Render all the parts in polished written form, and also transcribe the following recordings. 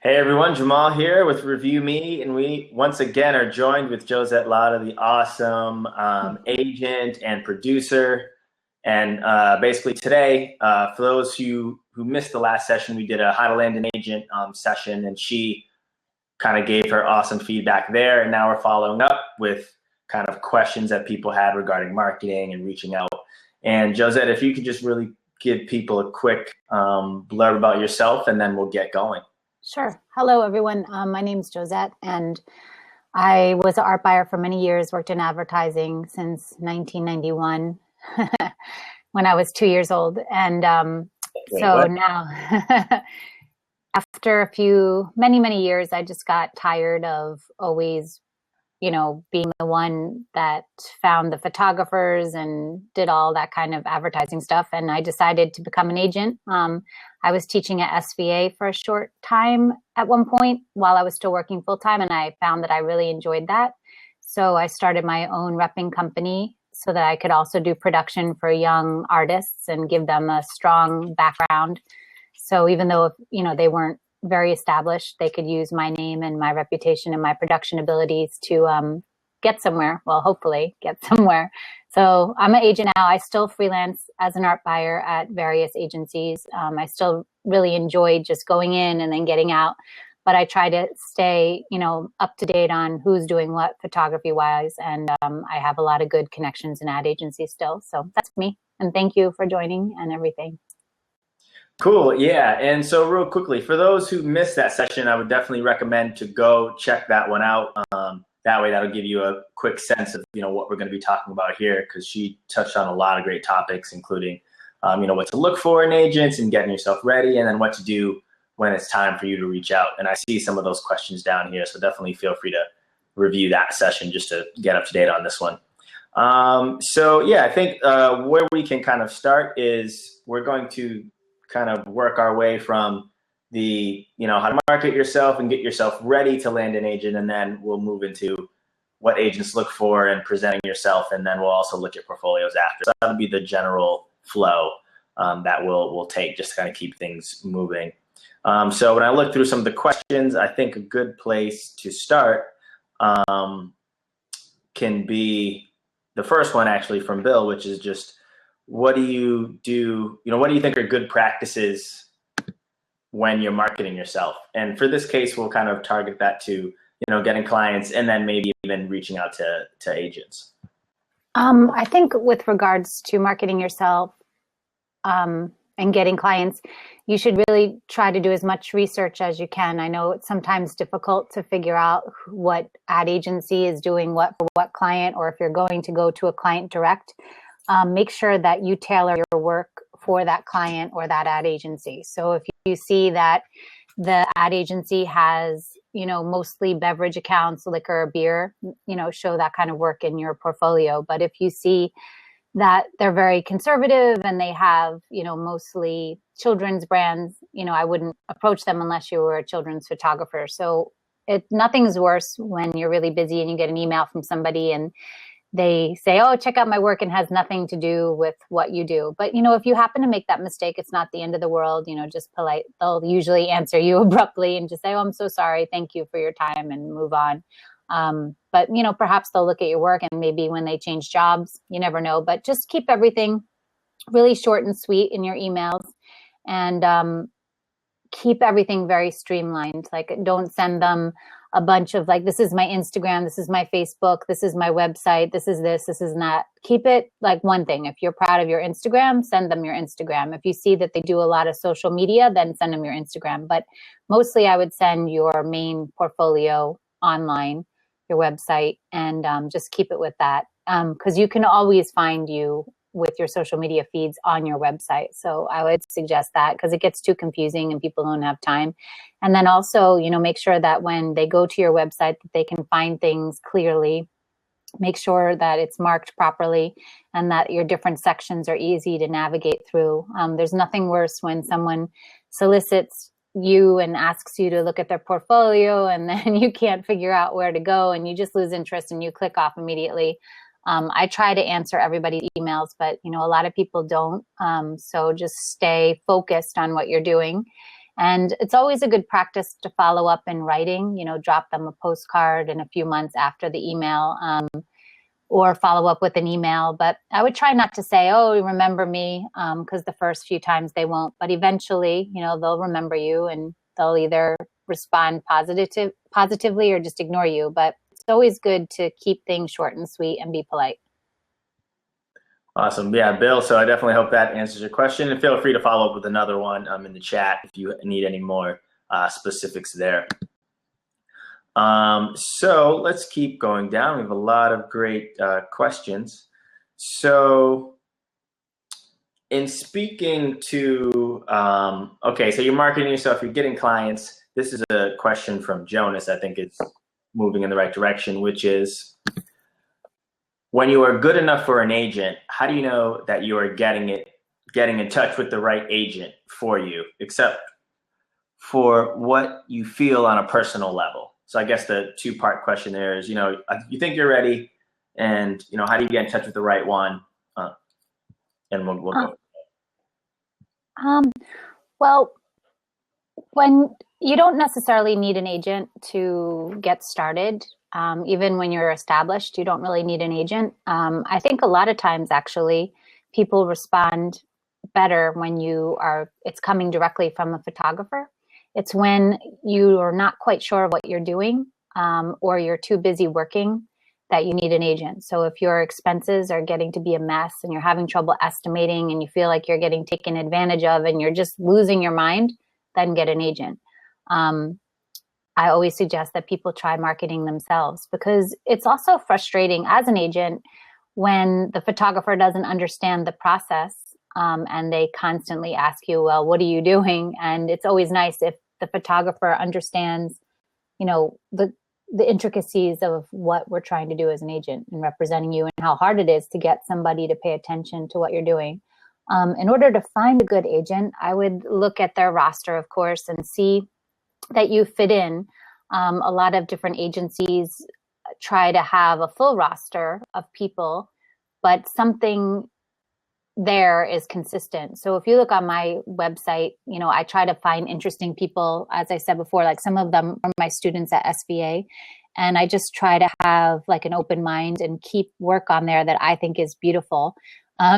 Hey everyone, Jamal here with Review Me, and we once again are joined with Josette Lata, the awesome agent and producer. And basically today, for those who missed the last session, we did a How to Land an Agent session, and she kind of gave her awesome feedback there. And now we're following up with kind of questions that people had regarding marketing and reaching out. And Josette, if you could just really give people a quick blurb about yourself, and then we'll get going. Sure. Hello, everyone. My name is Josette, and I was an art buyer for many years, worked in advertising since 1991 when I was 2 years old. And so now, after many years, I just got tired of always, being the one that found the photographers and did all that kind of advertising stuff. And I decided to become an agent. I was teaching at SVA for a short time at one point while I was still working full time, and I found that I really enjoyed that. So I started my own repping company so that I could also do production for young artists and give them a strong background. So even though, they weren't very established, they could use my name and my reputation and my production abilities to get somewhere. Well, hopefully get somewhere. So I'm an agent now. I still freelance as an art buyer at various agencies. I still really enjoy just going in and then getting out, but I try to stay, up to date on who's doing what photography wise. And I have a lot of good connections in ad agencies still. So that's me. And thank you for joining and everything. Cool. Yeah. And so real quickly, for those who missed that session, I would definitely recommend to go check that one out. That way, that'll give you a quick sense of, what we're going to be talking about here, because she touched on a lot of great topics, including, what to look for in agents and getting yourself ready, and then what to do when it's time for you to reach out. And I see some of those questions down here, so definitely feel free to review that session just to get up to date on this one. So yeah, I think where we can kind of start is we're going to kind of work our way from the, how to market yourself and get yourself ready to land an agent. And then we'll move into what agents look for and presenting yourself. And then we'll also look at portfolios after. So that'll be the general flow that we'll take just to kind of keep things moving. So when I look through some of the questions, I think a good place to start can be the first one actually from Bill, which is just, what do you do? What do you think are good practices when you're marketing yourself? And for this case, we'll kind of target that to, getting clients and then maybe even reaching out to agents. I think with regards to marketing yourself and getting clients, you should really try to do as much research as you can. I know it's sometimes difficult to figure out what ad agency is doing what for what client, or if you're going to go to a client direct. Make sure that you tailor your work for that client or that ad agency. So if you see that the ad agency has, mostly beverage accounts, liquor, beer, show that kind of work in your portfolio. But if you see that they're very conservative and they have, mostly children's brands, I wouldn't approach them unless you were a children's photographer. So nothing's worse when you're really busy and you get an email from somebody and they say, oh, check out my work, and has nothing to do with what you do. But, if you happen to make that mistake, it's not the end of the world, just polite. They'll usually answer you abruptly and just say, oh, I'm so sorry. Thank you for your time, and move on. But, perhaps they'll look at your work, and maybe when they change jobs, you never know. But just keep everything really short and sweet in your emails, and keep everything very streamlined. Like, don't send them a bunch of like, this is my Instagram, this is my Facebook, this is my website, this is that. Keep it like one thing. If you're proud of your Instagram, send them your Instagram. If you see that they do a lot of social media, then send them your Instagram. But mostly I would send your main portfolio online, your website, and just keep it with that. Because you can always find you with your social media feeds on your website. So I would suggest that, because it gets too confusing and people don't have time. And then also, make sure that when they go to your website that they can find things clearly. Make sure that it's marked properly and that your different sections are easy to navigate through. There's nothing worse when someone solicits you and asks you to look at their portfolio and then you can't figure out where to go and you just lose interest and you click off immediately. I try to answer everybody's emails, but a lot of people don't. So just stay focused on what you're doing. And it's always a good practice to follow up in writing, drop them a postcard in a few months after the email, or follow up with an email. But I would try not to say, oh, remember me, because the first few times they won't. But eventually, they'll remember you, and they'll either respond positively or just ignore you. But it's always good to keep things short and sweet and be polite. Awesome. Yeah, Bill. So I definitely hope that answers your question. And feel free to follow up with another one in the chat if you need any more specifics there. So let's keep going down. We have a lot of great questions. So in speaking to, okay, so you're marketing yourself, you're getting clients. This is a question from Jonas, I think it's moving in the right direction, which is, when you are good enough for an agent, how do you know that you are getting in touch with the right agent for you, except for what you feel on a personal level? So I guess the two-part question there is, you think you're ready, and how do you get in touch with the right one? And we'll go. Well, when you don't necessarily need an agent to get started. Even when you're established, you don't really need an agent. I think a lot of times, actually, people respond better when it's coming directly from a photographer. It's when you are not quite sure what you're doing, or you're too busy working, that you need an agent. So if your expenses are getting to be a mess and you're having trouble estimating and you feel like you're getting taken advantage of and you're just losing your mind, then get an agent. I always suggest that people try marketing themselves, because it's also frustrating as an agent when the photographer doesn't understand the process, and they constantly ask you, well, what are you doing? And it's always nice if the photographer understands, the intricacies of what we're trying to do as an agent and representing you, and how hard it is to get somebody to pay attention to what you're doing. In order to find a good agent, I would look at their roster, of course, and see that you fit in. A lot of different agencies try to have a full roster of people, but something there is consistent. So if you look on my website, I try to find interesting people. As I said before, like some of them are my students at SVA, and I just try to have like an open mind and keep work on there that I think is beautiful.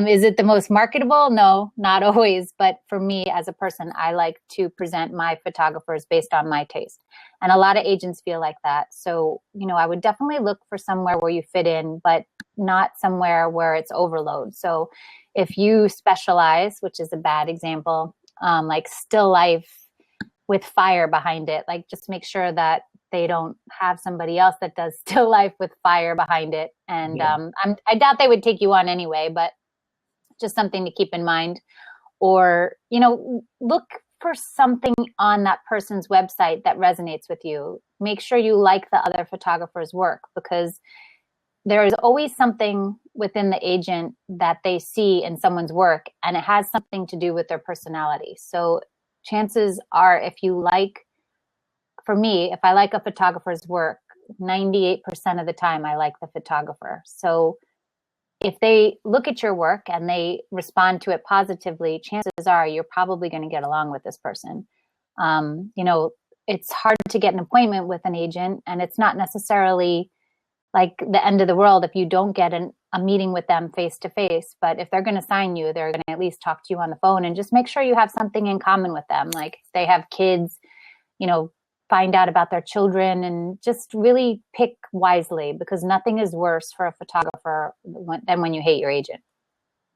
Is it the most marketable? No, not always. But for me as a person, I like to present my photographers based on my taste. And a lot of agents feel like that. So, I would definitely look for somewhere where you fit in, but not somewhere where it's overload. So if you specialize, which is a bad example, like still life with fire behind it, like just make sure that they don't have somebody else that does still life with fire behind it. And I doubt they would take you on anyway, but just something to keep in mind. Or, look for something on that person's website that resonates with you. Make sure you like the other photographer's work, because there is always something within the agent that they see in someone's work, and it has something to do with their personality. So chances are, for me, if I like a photographer's work, 98% of the time I like the photographer. So if they look at your work and they respond to it positively, chances are you're probably going to get along with this person. It's hard to get an appointment with an agent, and it's not necessarily like the end of the world if you don't get a meeting with them face to face. But if they're going to sign you, they're going to at least talk to you on the phone, and just make sure you have something in common with them. Like if they have kids, find out about their children, and just really pick wisely, because nothing is worse for a photographer than when you hate your agent.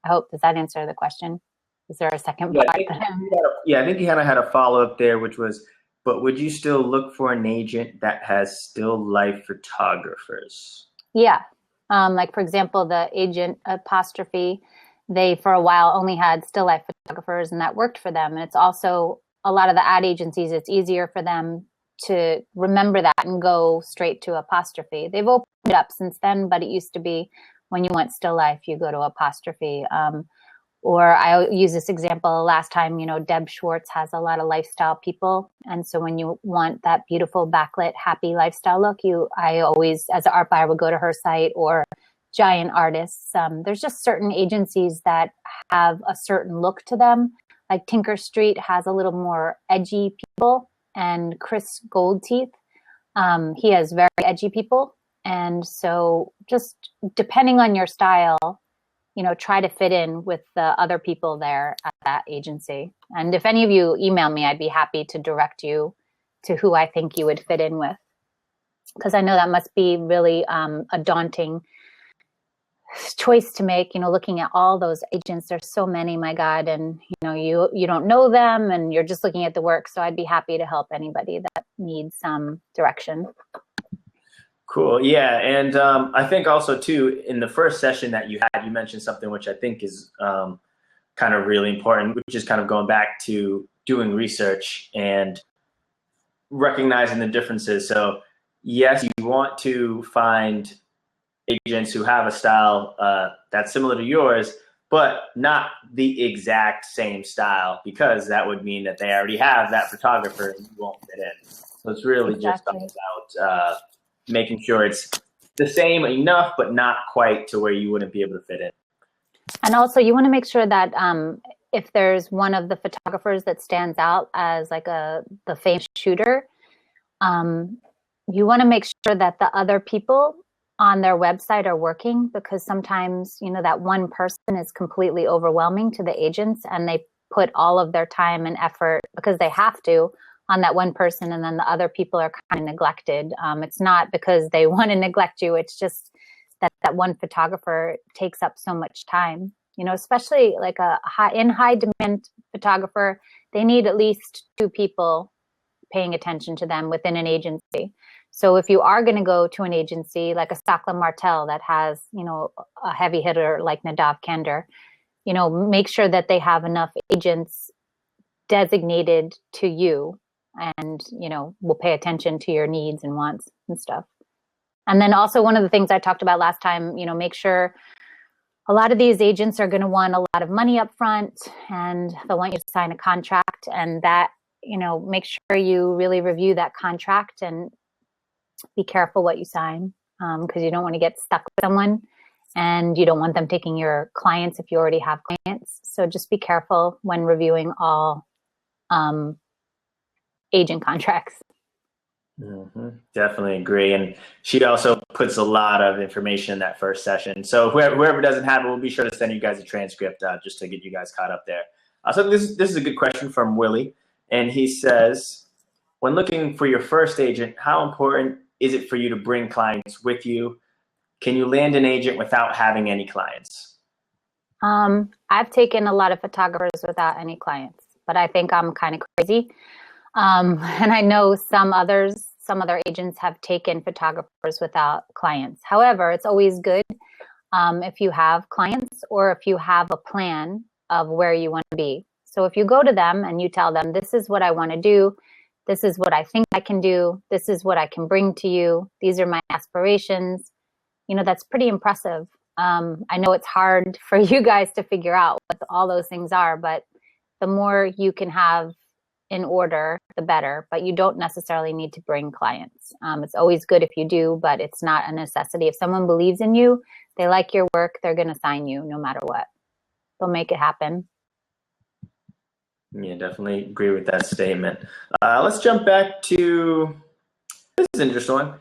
Does that answer the question? Is there a second part? I think you kind of had a follow-up there, which was, but would you still look for an agent that has still life photographers? Yeah. Like for example, the agent apostrophe, they for a while only had still life photographers, and that worked for them. And it's also a lot of the ad agencies, it's easier for them to remember that and go straight to apostrophe. They've opened it up since then, but it used to be when you want still life, you go to apostrophe. Or I use this example last time, Deb Schwartz has a lot of lifestyle people. And so when you want that beautiful backlit, happy lifestyle look, I always, as an art buyer, would go to her site, or Giant Artists. There's just certain agencies that have a certain look to them. like Tinker Street has a little more edgy people, and Chris Goldteeth, he has very edgy people. And so just depending on your style, try to fit in with the other people there at that agency. And if any of you email me, I'd be happy to direct you to who I think you would fit in with. Because I know that must be really a daunting choice to make, looking at all those agents. There's so many, my God, and you don't know them and you're just looking at the work. So I'd be happy to help anybody that needs some direction. Cool. Yeah. And I think also too, in the first session that you had, you mentioned something which I think is kind of really important, which is kind of going back to doing research and recognizing the differences. So yes, you want to find agents who have a style that's similar to yours, but not the exact same style, because that would mean that they already have that photographer and you won't fit in. So it's really just about making sure it's the same enough, but not quite to where you wouldn't be able to fit in. And also you want to make sure that if there's one of the photographers that stands out as like the famous shooter, you want to make sure that the other people on their website are working, because sometimes, that one person is completely overwhelming to the agents and they put all of their time and effort, because they have to, on that one person, and then the other people are kind of neglected. It's not because they want to neglect you. It's just that one photographer takes up so much time, especially like a high demand photographer. They need at least 2 people paying attention to them within an agency. So if you are going to go to an agency like a Sakla Martel that has, a heavy hitter like Nadav Kender, make sure that they have enough agents designated to you and, will pay attention to your needs and wants and stuff. And then also one of the things I talked about last time, make sure a lot of these agents are going to want a lot of money up front and they'll want you to sign a contract, and that, make sure you really review that contract and be careful what you sign, because you don't want to get stuck with someone and you don't want them taking your clients if you already have clients. So just be careful when reviewing all agent contracts. Mm-hmm. Definitely agree. And she also puts a lot of information in that first session. So whoever doesn't have it, we'll be sure to send you guys a transcript just to get you guys caught up there. So this is a good question from Willie. And he says, when looking for your first agent, how important is it for you to bring clients with you? Can you land an agent without having any clients? I've taken a lot of photographers without any clients, but I think I'm kind of crazy. And I know some other agents have taken photographers without clients. However, it's always good if you have clients or if you have a plan of where you want to be. So if you go to them and you tell them, this is what I want to do, this is what I think I can do, this is what I can bring to you, these are my aspirations, that's pretty impressive. I know it's hard for you guys to figure out what all those things are, but the more you can have in order, the better. But you don't necessarily need to bring clients. It's always good if you do, but it's not a necessity. If someone believes in you, they like your work, they're going to sign you no matter what. They'll make it happen. Yeah, definitely agree with that statement. Let's jump back to, this is an interesting one.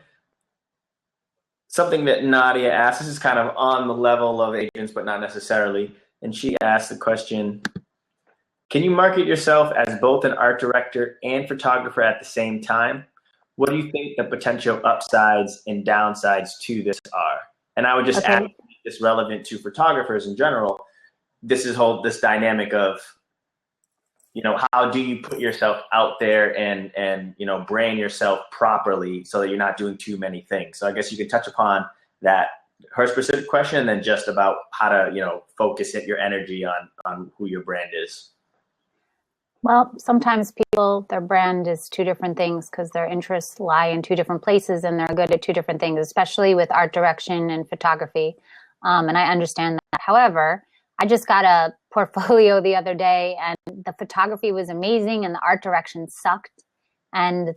Something that Nadia asked, this is kind of on the level of agents, but not necessarily. And she asked the question, can you market yourself as both an art director and photographer at the same time? What do you think the potential upsides and downsides to this are? And I would just add, this relevant to photographers in general, this dynamic of, how do you put yourself out there and brand yourself properly so that you're not doing too many things. So I guess you could touch upon that, her specific question, and then just about how to, focus your energy on who your brand is. Well, sometimes their brand is 2 different things because their interests lie in 2 different places and they're good at 2 different things, especially with art direction and photography. And I understand that. However, I just got a portfolio the other day and the photography was amazing and the art direction sucked. And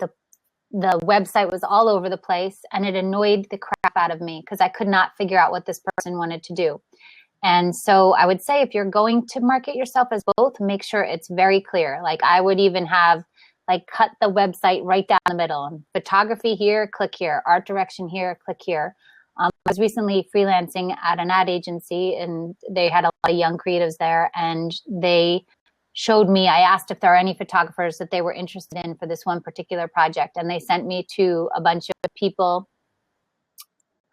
the website was all over the place and it annoyed the crap out of me because I could not figure out what this person wanted to do. And so I would say if you're going to market yourself as both, make sure it's very clear. Like I would even have like cut the website right down the middle. Photography here, click here. Art direction here, click here. I was recently freelancing at an ad agency and they had a lot of young creatives there, and they showed me, I asked if there are any photographers that they were interested in for this one particular project. And they sent me to a bunch of people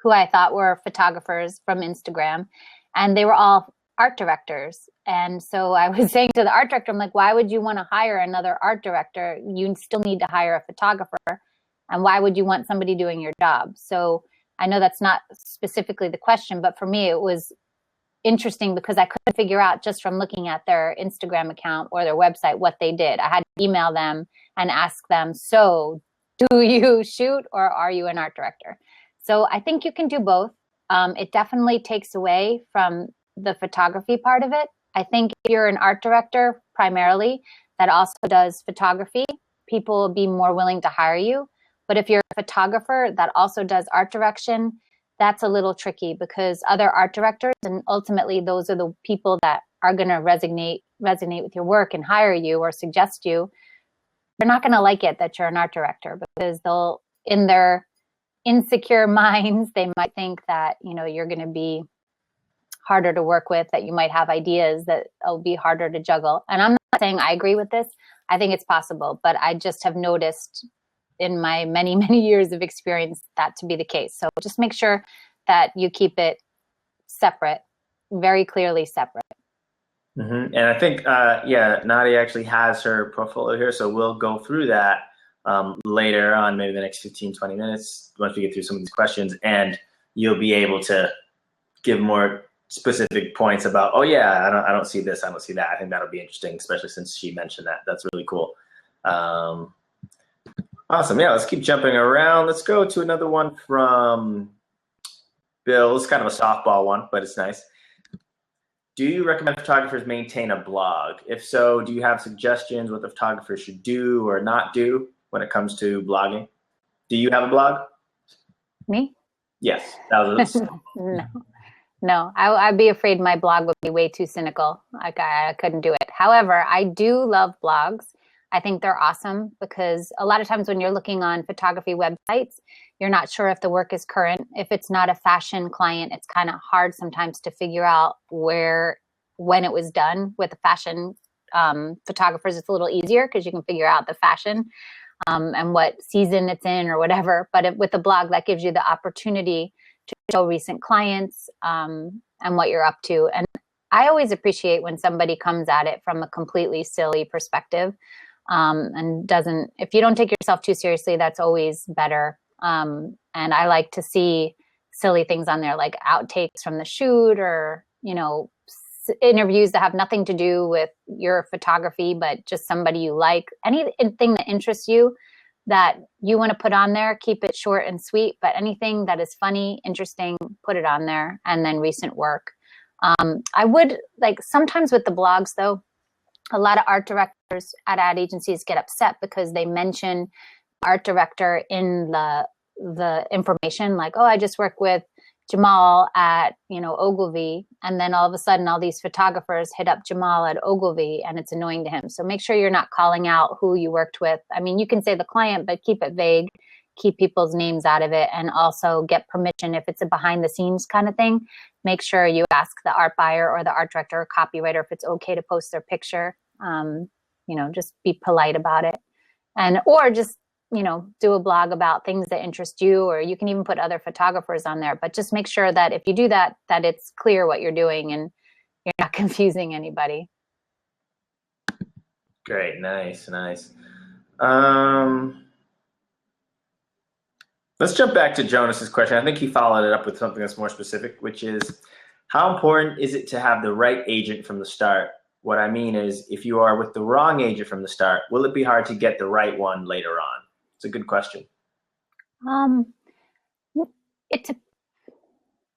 who I thought were photographers from Instagram, and they were all art directors. And so I was saying to the art director, I'm like, why would you want to hire another art director? You still need to hire a photographer. And why would you want somebody doing your job? So I know that's not specifically the question, but for me, it was interesting because I couldn't figure out just from looking at their Instagram account or their website what they did. I had to email them and ask them, so do you shoot or are you an art director? So I think you can do both. It definitely takes away from the photography part of it. I think if you're an art director primarily that also does photography, people will be more willing to hire you. But if you're a photographer that also does art direction, that's a little tricky because other art directors, and ultimately those are the people that are going to resonate with your work and hire you or suggest you, they're not going to like it that you're an art director because they'll, in their insecure minds, they might think that, you know, you're going to be harder to work with, that you might have ideas that will be harder to juggle. And I'm not saying I agree with this. I think it's possible, but I just have noticed in my many, many years of experience that to be the case. So just make sure that you keep it separate, very clearly separate. Mm-hmm. And I think, Nadia actually has her portfolio here, so we'll go through that later on, maybe the next 15, 20 minutes, once we get through some of these questions, and you'll be able to give more specific points about, oh yeah, I don't see this, I don't see that. I think that'll be interesting, especially since she mentioned that. That's really cool. Awesome. Yeah, let's keep jumping around. Let's go to another one from Bill. It's kind of a softball one, but it's nice. Do you recommend photographers maintain a blog? If so, do you have suggestions what the photographer should do or not do when it comes to blogging? Do you have a blog? Me? Yes. That was No, I'd be afraid my blog would be way too cynical. Like I couldn't do it. However, I do love blogs. I think they're awesome because a lot of times when you're looking on photography websites, you're not sure if the work is current. If it's not a fashion client, it's kind of hard sometimes to figure out when it was done. With the fashion photographers, it's a little easier because you can figure out the fashion and what season it's in or whatever. But with the blog, that gives you the opportunity to show recent clients and what you're up to. And I always appreciate when somebody comes at it from a completely silly perspective. And doesn't, if you don't take yourself too seriously, that's always better. And I like to see silly things on there, like outtakes from the shoot or, you know, interviews that have nothing to do with your photography, but just somebody you like. Anything that interests you that you want to put on there, keep it short and sweet, but anything that is funny, interesting, put it on there. And then recent work. I would like sometimes with the blogs though, a lot of art directors at ad agencies get upset because they mention art director in the information, like, oh, I just work with Jamal at, you know, Ogilvy. And then all of a sudden, all these photographers hit up Jamal at Ogilvy and it's annoying to him. So make sure you're not calling out who you worked with. I mean, you can say the client, but keep it vague, keep people's names out of it, and also get permission if it's a behind the scenes kind of thing. Make sure you ask the art buyer or the art director or copywriter if it's okay to post their picture. You know, just be polite about it. Or just, you know, do a blog about things that interest you, or you can even put other photographers on there. But just make sure that if you do that, that it's clear what you're doing and you're not confusing anybody. great. Nice. Let's jump back to Jonas's question. I think he followed it up with something that's more specific, which is how important is it to have the right agent from the start? What I mean is, if you are with the wrong agent from the start, will it be hard to get the right one later on? It's a good question.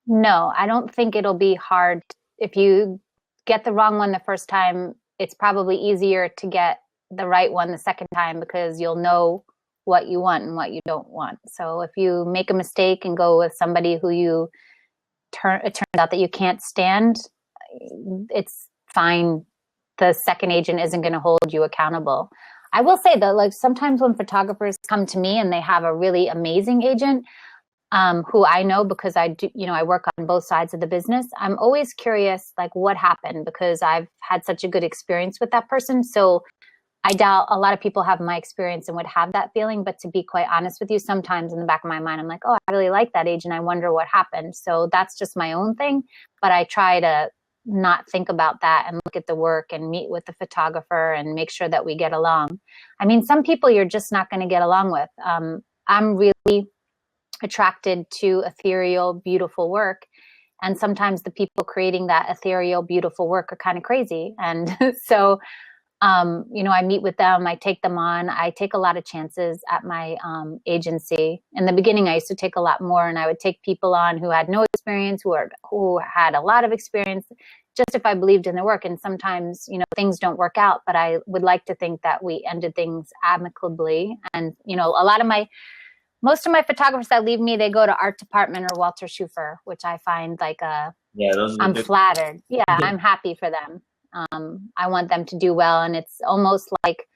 No, I don't think it'll be hard. If you get the wrong one the first time, it's probably easier to get the right one the second time because you'll know what you want and what you don't want. So if you make a mistake and go with somebody who it turns out that you can't stand, it's fine. The second agent isn't going to hold you accountable. I will say that, like, sometimes when photographers come to me and they have a really amazing agent, who I know because I do, I work on both sides of the business. I'm always curious, like, what happened, because I've had such a good experience with that person. So I doubt a lot of people have my experience and would have that feeling. But to be quite honest with you, sometimes in the back of my mind, I'm like, oh, I really like that agent. I wonder what happened. So that's just my own thing. But I try to not think about that and look at the work and meet with the photographer and make sure that we get along. I mean, some people you're just not going to get along with. I'm really attracted to ethereal, beautiful work. And sometimes the people creating that ethereal, beautiful work are kind of crazy. And so, I meet with them, I take them on, I take a lot of chances at my agency. In the beginning, I used to take a lot more, and I would take people on who had no experience, who had a lot of experience, just if I believed in their work. And sometimes, things don't work out, but I would like to think that we ended things amicably. And, most of my photographers that leave me, they go to art department or Walter Schufer, which I find like I'm flattered. Yeah, I'm happy for them. I want them to do well. And it's almost like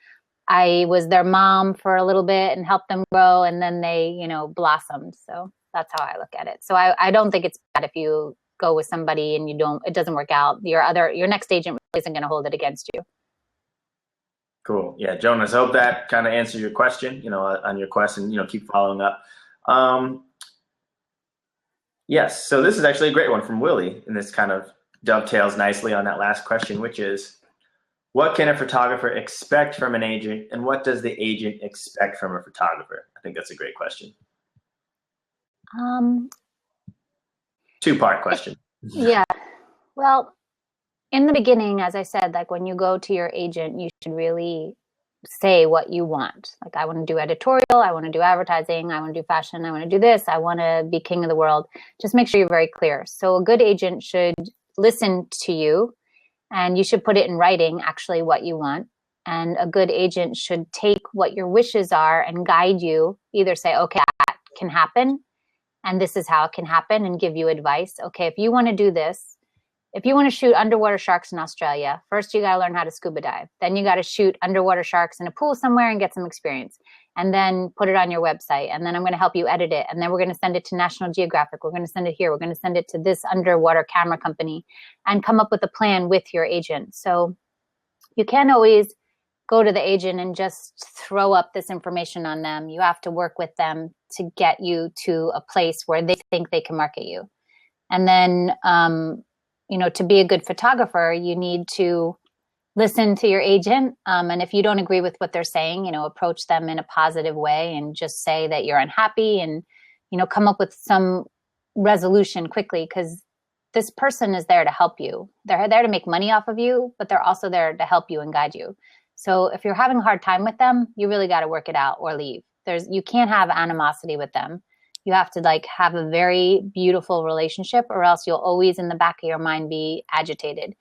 I was their mom for a little bit and helped them grow, and then they, blossomed. So that's how I look at it. So I don't think it's bad if you go with somebody and it doesn't work out. Your next agent really isn't going to hold it against you. Cool. Yeah, Jonas, I hope that kind of answers your question, on your question, keep following up. Yes, so this is actually a great one from Willie, and this kind of dovetails nicely on that last question, which is, what can a photographer expect from an agent, and what does the agent expect from a photographer? I think that's a great question. Two-part question. Yeah. Well, in the beginning, as I said, like, when you go to your agent, you should really say what you want. Like, I want to do editorial, I want to do advertising, I want to do fashion, I want to do this, I want to be king of the world. Just make sure you're very clear. So a good agent should listen to you, and you should put it in writing, actually, what you want. And a good agent should take what your wishes are and guide you, either say, okay, that can happen, and this is how it can happen, and give you advice. Okay, if you want to do this, if you want to shoot underwater sharks in Australia, first you got to learn how to scuba dive. Then you got to shoot underwater sharks in a pool somewhere and get some experience. And then put it on your website. And then I'm going to help you edit it. And then we're going to send it to National Geographic. We're going to send it here. We're going to send it to this underwater camera company, and come up with a plan with your agent. So you can't always go to the agent and just throw up this information on them. You have to work with them to get you to a place where they think they can market you. And then, to be a good photographer, you need to listen to your agent. And if you don't agree with what they're saying, approach them in a positive way and just say that you're unhappy, and, come up with some resolution quickly, because this person is there to help you. They're there to make money off of you, but they're also there to help you and guide you. So if you're having a hard time with them, you really got to work it out or leave. You can't have animosity with them. You have to have a very beautiful relationship, or else you'll always in the back of your mind be agitated.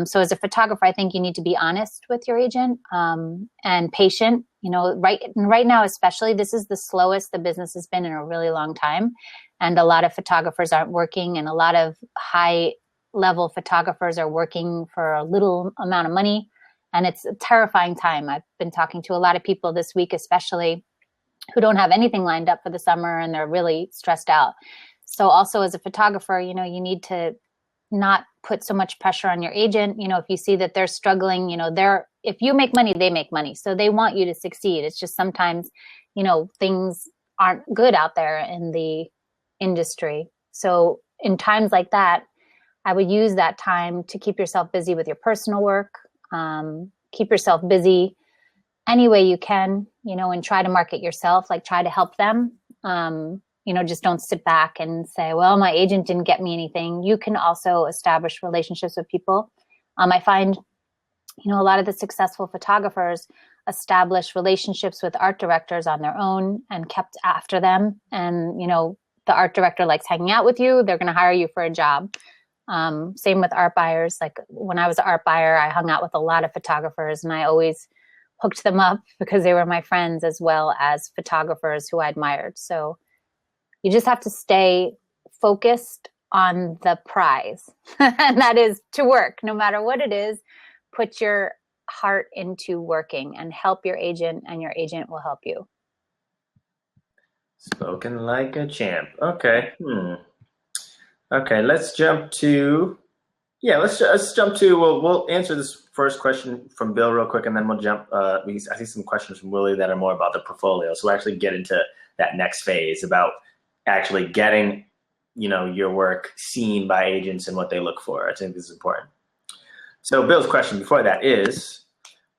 So as a photographer, I think you need to be honest with your agent, and patient. Right now, especially, this is the slowest the business has been in a really long time. And a lot of photographers aren't working, and a lot of high level photographers are working for a little amount of money. And it's a terrifying time. I've been talking to a lot of people this week, especially, who don't have anything lined up for the summer, and they're really stressed out. So also as a photographer, you need to not put so much pressure on your agent. If you see that they're struggling, if you make money, they make money. So they want you to succeed. It's just sometimes, things aren't good out there in the industry. So in times like that, I would use that time to keep yourself busy with your personal work, keep yourself busy any way you can, and try to market yourself, like try to help them. Just don't sit back and say, well, my agent didn't get me anything. You can also establish relationships with people. I find, a lot of the successful photographers establish relationships with art directors on their own and kept after them. And, the art director likes hanging out with you. They're going to hire you for a job. Same with art buyers. Like when I was an art buyer, I hung out with a lot of photographers, and I always hooked them up because they were my friends, as well as photographers who I admired. So you just have to stay focused on the prize, and that is to work. No matter what it is, put your heart into working and help your agent, and your agent will help you. Spoken like a champ. Okay. Okay, let's jump to let's jump to we'll answer this first question from Bill real quick, and then we'll jump. I see some questions from Willie that are more about the portfolio, so we'll actually get into that next phase about actually getting your work seen by agents and what they look for. I think this is important. So Bill's question before that is,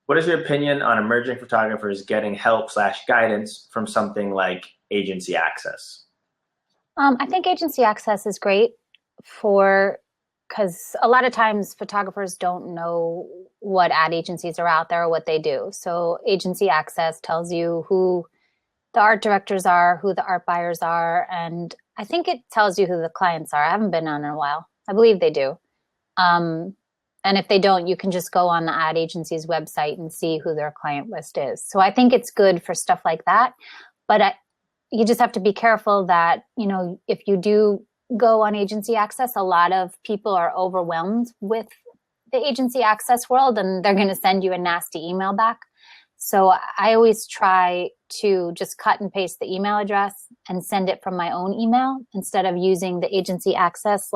what is your opinion on emerging photographers getting help / guidance from something like agency access? I think agency access is great because a lot of times photographers don't know what ad agencies are out there or what they do. So agency access tells you who the art directors are, who the art buyers are, and I think it tells you who the clients are. I haven't been on in a while. I believe they do. And if they don't, you can just go on the ad agency's website and see who their client list is. So I think it's good for stuff like that. But you just have to be careful that, if you do go on agency access, a lot of people are overwhelmed with the agency access world, and they're going to send you a nasty email back. So I always try to just cut and paste the email address and send it from my own email instead of using the agency access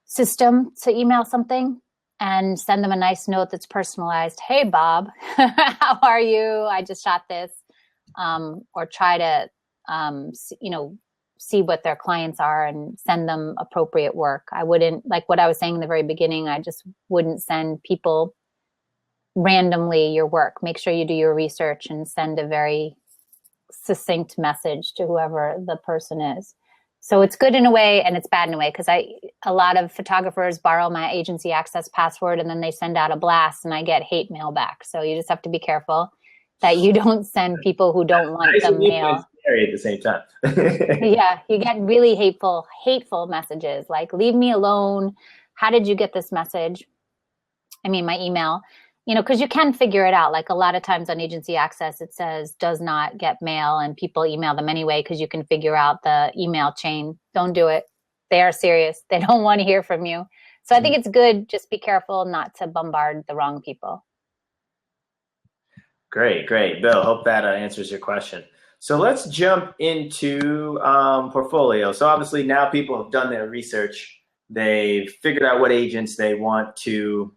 system to email something, and send them a nice note that's personalized. Hey, Bob, how are you? I just shot this. Or try to, see what their clients are and send them appropriate work. I wouldn't, like what I was saying in the very beginning, I just wouldn't send people randomly your work. Make sure you do your research and send a very succinct message to whoever the person is. So it's good in a way and it's bad in a way, because a lot of photographers borrow my agency access password and then they send out a blast and I get hate mail back. So you just have to be careful that you don't send people who don't want the mail. Scary at the same time. Yeah, you get really hateful messages like, leave me alone. How did you get this message? I mean, my email, because you can figure it out. Like a lot of times on agency access, it says does not get mail, and people email them anyway because you can figure out the email chain. Don't do it. They are serious. They don't want to hear from you. So I think it's good. Just be careful not to bombard the wrong people. Great. Bill, hope that answers your question. So let's jump into portfolio. So obviously now people have done their research. They've figured out what agents they want to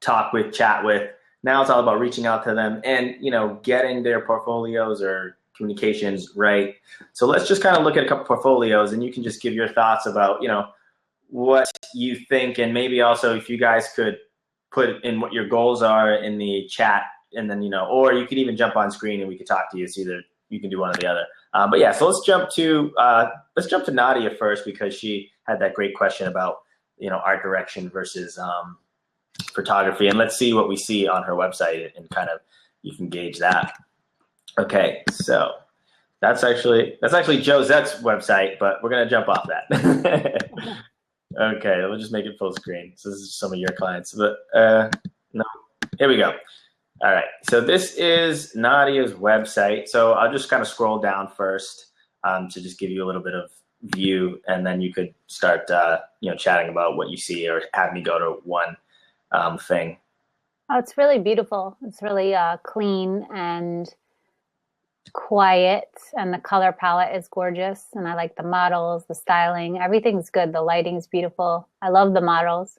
talk with, chat with. Now it's all about reaching out to them and, getting their portfolios or communications right. So let's just kind of look at a couple portfolios, and you can just give your thoughts about, what you think, and maybe also if you guys could put in what your goals are in the chat. And then, or you could even jump on screen and we could talk to you. It's either you can do one or the other. But yeah, so let's jump to Nadia first, because she had that great question about, art direction versus photography. And let's see what we see on her website and kind of, you can gauge that. Okay. So that's actually Josette's website, but we're going to jump off that. Okay. We'll just make it full screen. So this is some of your clients, but no, here we go. All right, so this is Nadia's website. So I'll just kind of scroll down first to just give you a little bit of view, and then you could start, chatting about what you see, or have me go to one thing. Oh, it's really beautiful. It's really clean and quiet, and the color palette is gorgeous. And I like the models, the styling, everything's good. The lighting's beautiful. I love the models.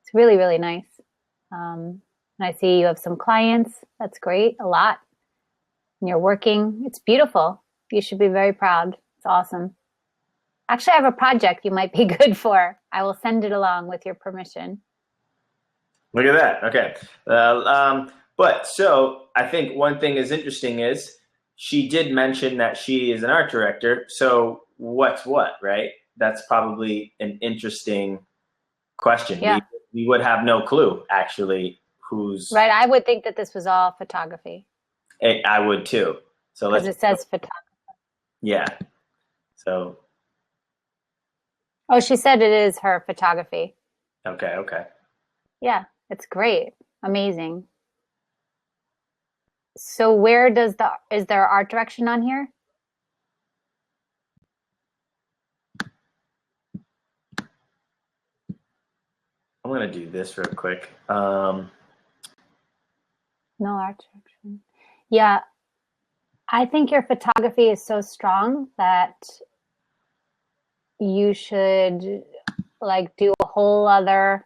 It's really, really nice. I see you have some clients. That's great. A lot. And you're working. It's beautiful. You should be very proud. It's awesome. Actually, I have a project you might be good for. I will send it along with your permission. Look at that. Okay. But so I think one thing is interesting is she did mention that she is an art director. So what's what, right? That's probably an interesting question. Yeah. We would have no clue, actually. Who's right? I would think that this was all photography. I would too. So because it says photography. Yeah. So. Oh, she said it is her photography. Okay. Yeah, it's great, amazing. So where is there art direction on here? I'm going to do this real quick. No art direction. Yeah. I think your photography is so strong that you should like do a whole other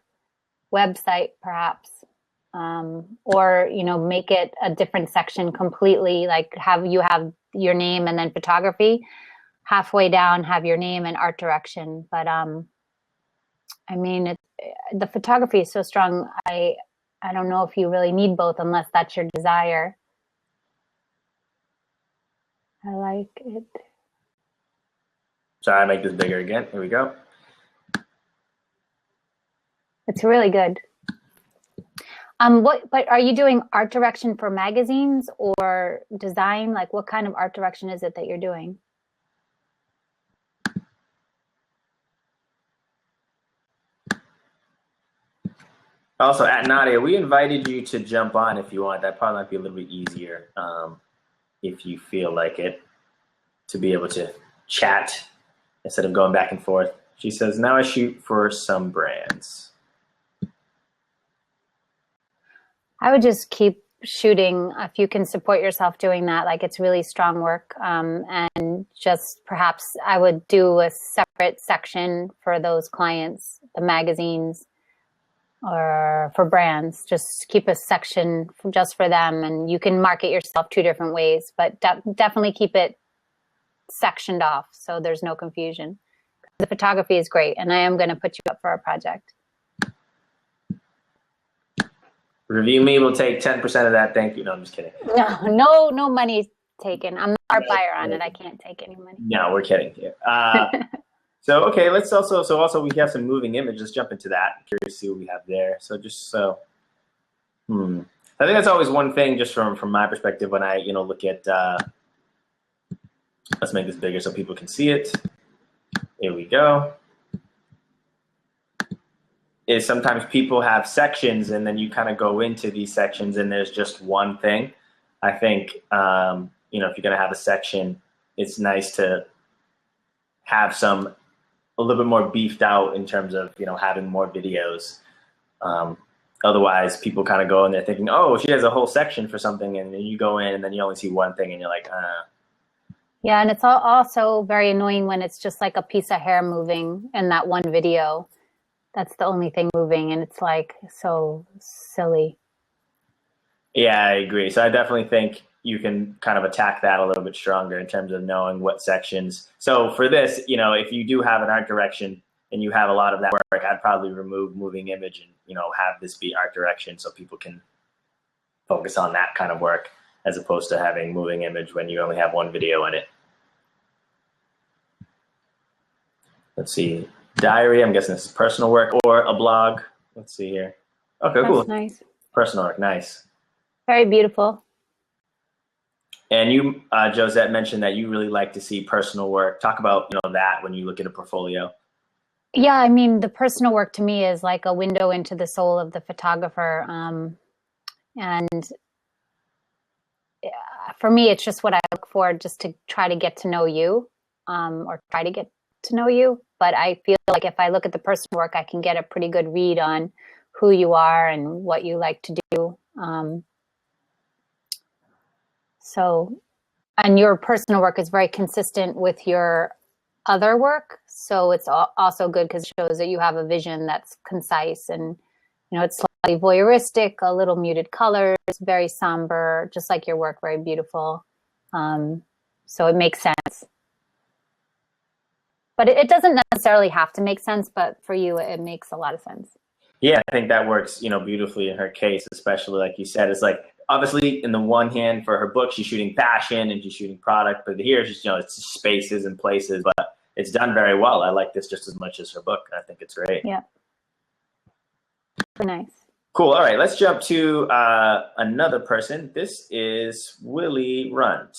website perhaps, or make it a different section completely, like have your name and then photography, halfway down have your name and art direction. But I mean, the photography is so strong. I don't know if you really need both unless that's your desire. I like it. Sorry, I make this bigger again. Here we go. It's really good. But are you doing art direction for magazines or design? Like what kind of art direction is it that you're doing? Also, at Nadia, we invited you to jump on if you want. That probably might be a little bit easier if you feel like it, to be able to chat instead of going back and forth. She says, now I shoot for some brands. I would just keep shooting if you can support yourself doing that. Like it's really strong work. And just perhaps I would do a separate section for those clients, the magazines, or for brands. Just keep a section just for them, and you can market yourself 2 different ways, but definitely keep it sectioned off so there's no confusion. The photography is great, and I am going to put you up for a project. Review Me will take 10% of that. Thank you. No, I'm just kidding. No money taken. I'm the art buyer on it. I can't take any money. No, we're kidding here. So, okay, let's also we have some moving images. Let's jump into that. I'm curious to see what we have there. So I think that's always one thing just from my perspective when I, look at, let's make this bigger so people can see it. Here we go. Is sometimes people have sections and then you kind of go into these sections and there's just one thing. I think, if you're going to have a section, it's nice to have a little bit more beefed out in terms of, having more videos. Otherwise, people kind of go in there thinking, oh, she has a whole section for something, and then you go in and then you only see one thing and you're like, Yeah, and it's also very annoying when it's just like a piece of hair moving in that one video. That's the only thing moving, and it's like so silly. Yeah, I agree. So I definitely think you can kind of attack that a little bit stronger in terms of knowing what sections. So for this, if you do have an art direction and you have a lot of that work, I'd probably remove moving image and, have this be art direction so people can focus on that kind of work as opposed to having moving image when you only have one video in it. Let's see. Diary, I'm guessing this is personal work or a blog. Let's see here. Okay, That's cool. Nice. Personal work, nice. Very beautiful. And you, Josette, mentioned that you really like to see personal work. Talk about, that when you look at a portfolio. Yeah, I mean, the personal work to me is like a window into the soul of the photographer. And for me, it's just what I look for, just to try to get to know you, or try to get to know you. But I feel like if I look at the personal work, I can get a pretty good read on who you are and what you like to do. And your personal work is very consistent with your other work. So it's also good because it shows that you have a vision that's concise and, it's slightly voyeuristic, a little muted colors, very somber, just like your work, very beautiful. So it makes sense. But it doesn't necessarily have to make sense, but for you, it makes a lot of sense. Yeah, I think that works, beautifully in her case, especially like you said. It's like, obviously, in the one hand, for her book, she's shooting fashion and she's shooting product, but here, it's just, it's spaces and places, but it's done very well. I like this just as much as her book. I think it's great. Yeah. Very nice. Cool. All right, let's jump to another person. This is Willie Runt.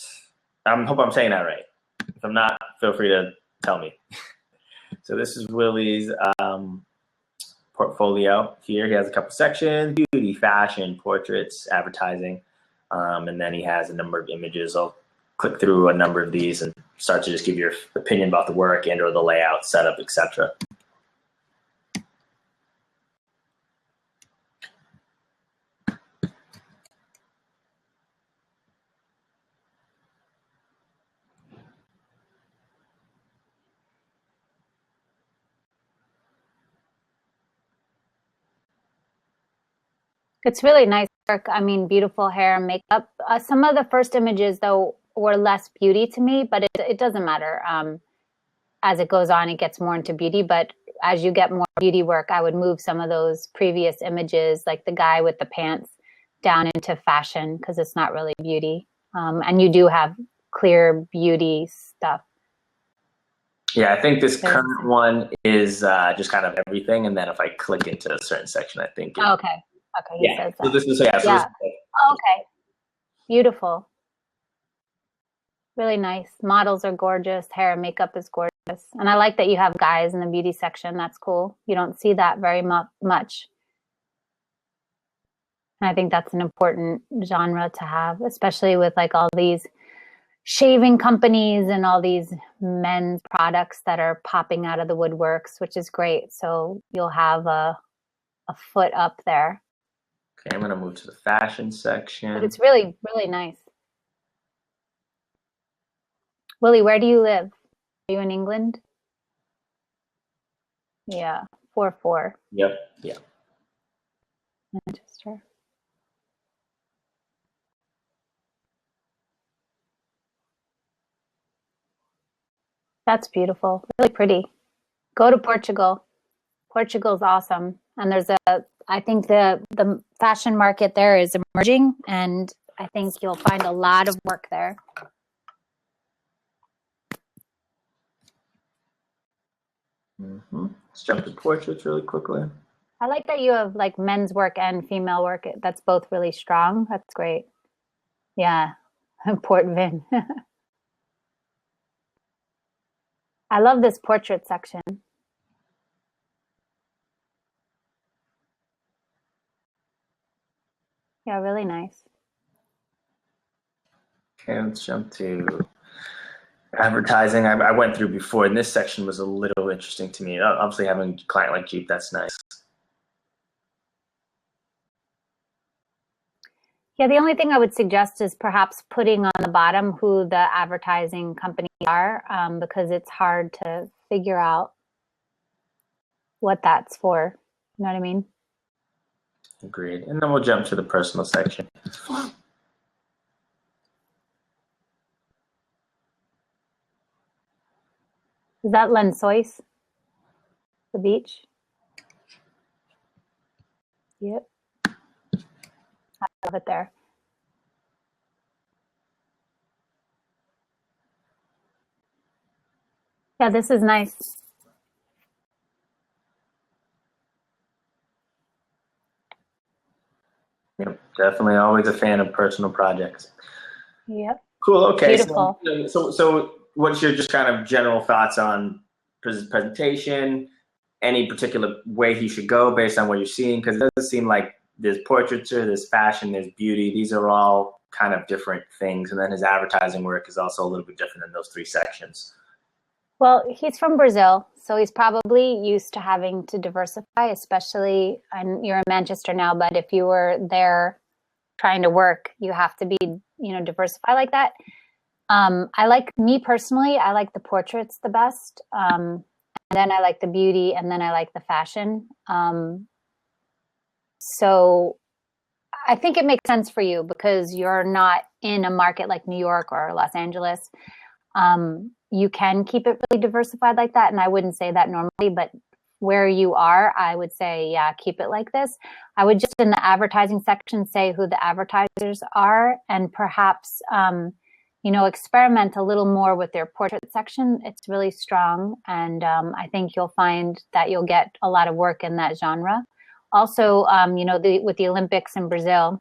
I hope I'm saying that right. If I'm not, feel free to tell me. So this is Willie's portfolio here. He has a couple sections: beauty, fashion, portraits, advertising, and then he has a number of images. I'll click through a number of these and start to just give your opinion about the work and or the layout, setup, etc. It's really nice work. I mean, beautiful hair and makeup. Some of the first images, though, were less beauty to me, but it doesn't matter. As it goes on, it gets more into beauty. But as you get more beauty work, I would move some of those previous images, like the guy with the pants, down into fashion because it's not really beauty. And you do have clear beauty stuff. Yeah, I think this current one is just kind of everything, and then if I click into a certain section, I think. Okay. He says that. So this is yeah. So Yeah. This, Okay. Beautiful. Really nice. Models are gorgeous. Hair and makeup is gorgeous. And I like that you have guys in the beauty section. That's cool. You don't see that very much. And I think that's an important genre to have, especially with like all these shaving companies and all these men's products that are popping out of the woodworks, which is great. So you'll have a foot up there. okay, I'm gonna move to the fashion section. But it's really, really nice. Willie, where do you live? Are you in England? Yeah, 4-4. Yep. Yeah. Manchester. That's beautiful. Really pretty. Go to Portugal. Portugal's awesome. And I think the fashion market there is emerging, and I think you'll find a lot of work there. Let's jump to portraits really quickly. I like that you have like men's work and female work. That's both really strong. That's great. Yeah. Port Vin. I love this portrait section. Yeah, really nice. Okay, let's jump to advertising. I went through before, and this section was a little interesting to me. Obviously, having a client like Jeep, that's nice. Yeah, the only thing I would suggest is perhaps putting on the bottom who the advertising companies are, because it's hard to figure out what that's for. You know what I mean? Agreed. And then we'll jump to the personal section. Is that Lençóis? The beach? Yep. I love it there. Yeah, this is nice. Yep, definitely always a fan of personal projects. Yep. Cool. Okay. Beautiful. So what's your just kind of general thoughts on presentation? Any particular way he should go based on what you're seeing? Because it does seem like there's portraiture, there's fashion, there's beauty. These are all kind of different things. And then his advertising work is also a little bit different in those three sections. Well, he's from Brazil, so he's probably used to having to diversify, especially, and you're in Manchester now, but if you were there trying to work, you have to be, diversify like that. Me personally, I like the portraits the best. And then I like the beauty, and then I like the fashion. So I think it makes sense for you because you're not in a market like New York or Los Angeles. You can keep it really diversified like that. And I wouldn't say that normally, but where you are, I would say, yeah, keep it like this. I would just in the advertising section say who the advertisers are and perhaps, experiment a little more with their portrait section. It's really strong. And I think you'll find that you'll get a lot of work in that genre. Also, with the Olympics in Brazil,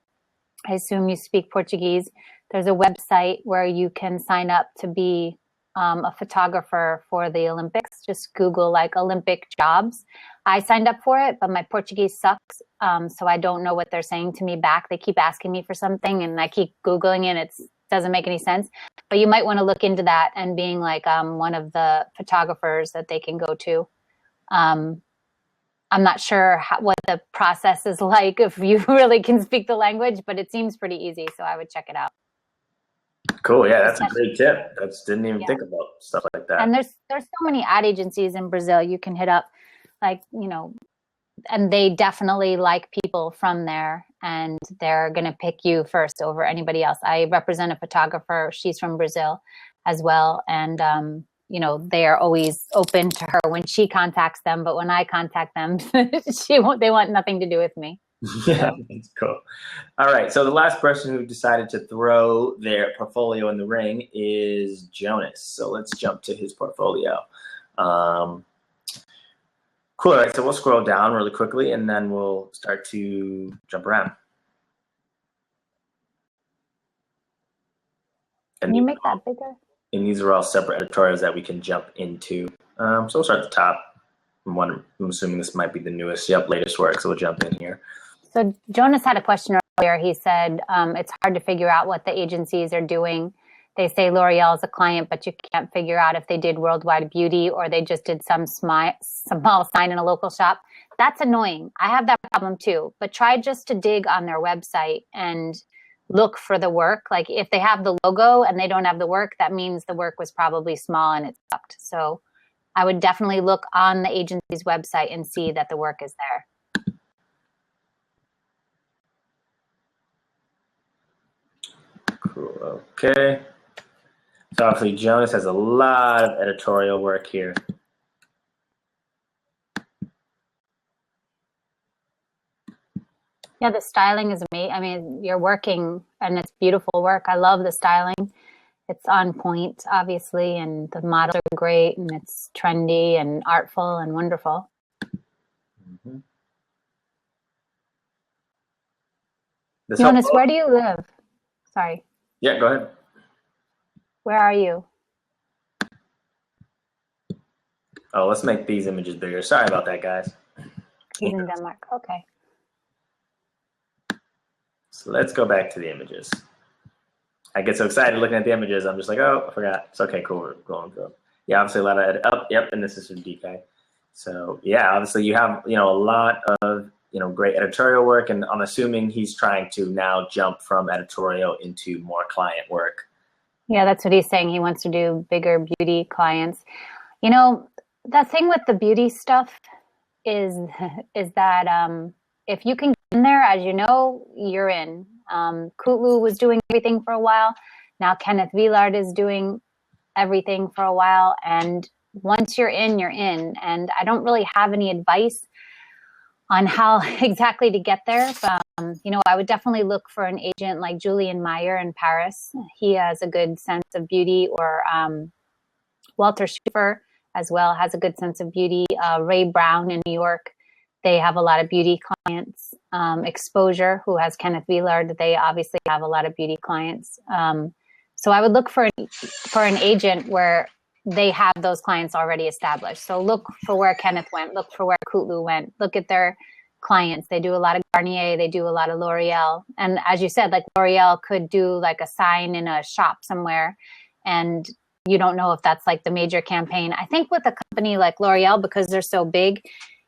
I assume you speak Portuguese. There's a website where you can sign up to be a photographer for the Olympics. Just Google like Olympic jobs. I signed up for it, but my Portuguese sucks. So I don't know what they're saying to me back. They keep asking me for something and I keep Googling it. It doesn't make any sense. But you might want to look into that and being like one of the photographers that they can go to. I'm not sure what the process is like if you really can speak the language, but it seems pretty easy. So I would check it out. Cool. Yeah, that's a great tip. Didn't even think about stuff like that. And there's so many ad agencies in Brazil you can hit up, and they definitely like people from there. and they're going to pick you first over anybody else. I represent a photographer. She's from Brazil as well. And, they are always open to her when she contacts them. But when I contact them, they want nothing to do with me. Yeah, that's cool. All right. So the last person who decided to throw their portfolio in the ring is Jonas. So let's jump to his portfolio. Cool. All right. So we'll scroll down really quickly and then we'll start to jump around. Can you make that bigger? And these are all separate editorials that we can jump into. So we'll start at the top. I'm assuming this might be the newest, latest work. So we'll jump in here. So Jonas had a question earlier. He said it's hard to figure out what the agencies are doing. They say L'Oreal is a client, but you can't figure out if they did Worldwide Beauty or they just did some small sign in a local shop. That's annoying. I have that problem too. But try just to dig on their website and look for the work. Like if they have the logo and they don't have the work, that means the work was probably small and it sucked. So I would definitely look on the agency's website and see that the work is there. Cool. Okay. So obviously Jonas has a lot of editorial work here. Yeah, the styling is amazing. I mean, you're working and it's beautiful work. I love the styling. It's on point, obviously, and the models are great and it's trendy and artful and wonderful. Mm-hmm. Jonas, where do you live? Sorry. Yeah, go ahead. Where are you? Oh, let's make these images bigger. Sorry about that, guys. He's in Denmark. Okay. So let's go back to the images. I get so excited looking at the images. I'm just like, oh, I forgot. It's okay, cool. We're going through. Yeah, obviously a lot of yep, and this is from DK. So yeah, obviously you have a lot of great editorial work, and I'm assuming he's trying to now jump from editorial into more client work. Yeah, that's what he's saying. He wants to do bigger beauty clients. The thing with the beauty stuff is that if you can get in there, as you know, you're in. Kutlu was doing everything for a while. Now Kenneth Villard is doing everything for a while. And once you're in, you're in. And I don't really have any advice on how exactly to get there. But, I would definitely look for an agent like Julian Meyer in Paris. He has a good sense of beauty, or Walter Schiffer as well has a good sense of beauty. Ray Brown in New York, they have a lot of beauty clients. Exposure, who has Kenneth Villard, they obviously have a lot of beauty clients. So I would look for an agent where they have those clients already established. So look for where Kenneth went, look for where Kutlu went, look at their clients. They do a lot of Garnier, they do a lot of L'Oreal. And as you said, like L'Oreal could do like a sign in a shop somewhere, and you don't know if that's like the major campaign. I think with a company like L'Oreal, because they're so big,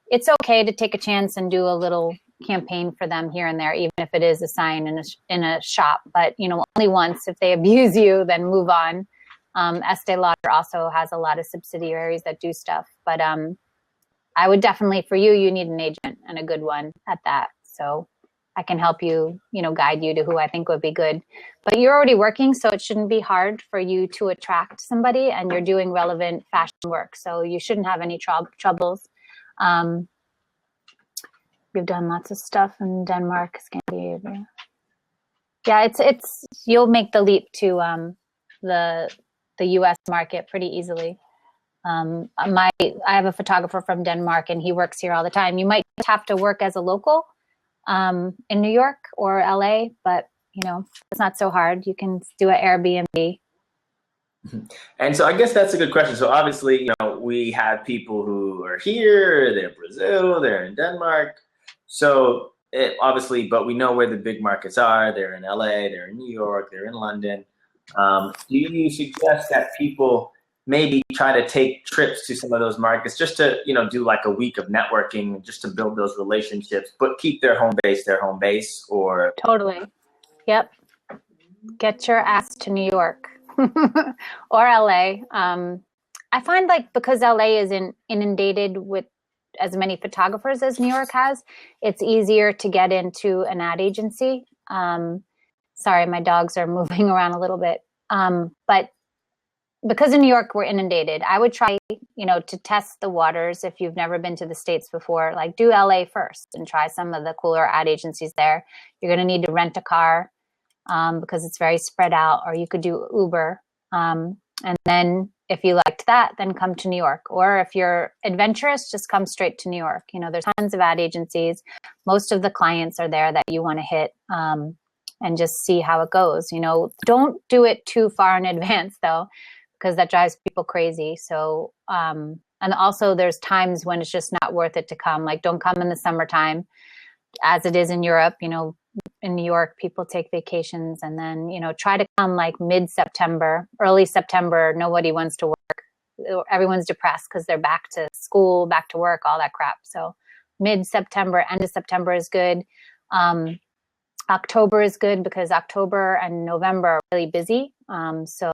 it's okay to take a chance and do a little campaign for them here and there, even if it is a sign in a shop. But only once. If they abuse you, then move on. Estee Lauder also has a lot of subsidiaries that do stuff. But I would definitely, for you, you need an agent, and a good one at that. So I can help you, guide you to who I think would be good. But you're already working, so it shouldn't be hard for you to attract somebody, and you're doing relevant fashion work. So you shouldn't have any troubles. You've done lots of stuff in Denmark, Scandinavia. Yeah, it's you'll make the leap to the U.S. market pretty easily. I have a photographer from Denmark, and he works here all the time. You might have to work as a local in New York or LA, but it's not so hard. You can do an Airbnb. And so I guess that's a good question. So obviously, we have people who are here, they're in Brazil, they're in Denmark. So obviously, but we know where the big markets are. They're in LA, they're in New York, they're in London. Do you suggest that people maybe try to take trips to some of those markets just to, do like a week of networking, just to build those relationships, but keep their home base, or? Totally. Yep. Get your ass to New York or LA. I find because LA is inundated with as many photographers as New York has, it's easier to get into an ad agency. Sorry, my dogs are moving around a little bit. But because in New York we're inundated, I would try, to test the waters. If you've never been to the States before, like do LA first and try some of the cooler ad agencies there. You're going to need to rent a car because it's very spread out, or you could do Uber. And then if you liked that, then come to New York. Or if you're adventurous, just come straight to New York. There's tons of ad agencies. Most of the clients are there that you want to hit, and just see how it goes. Don't do it too far in advance though, because that drives people crazy. So, and also there's times when it's just not worth it to come. Like, don't come in the summertime as it is in Europe. In New York, people take vacations, and then, try to come like mid-September, early September. Nobody wants to work. Everyone's depressed because they're back to school, back to work, all that crap. So mid-September, end of September is good. October is good because October and November are really busy. So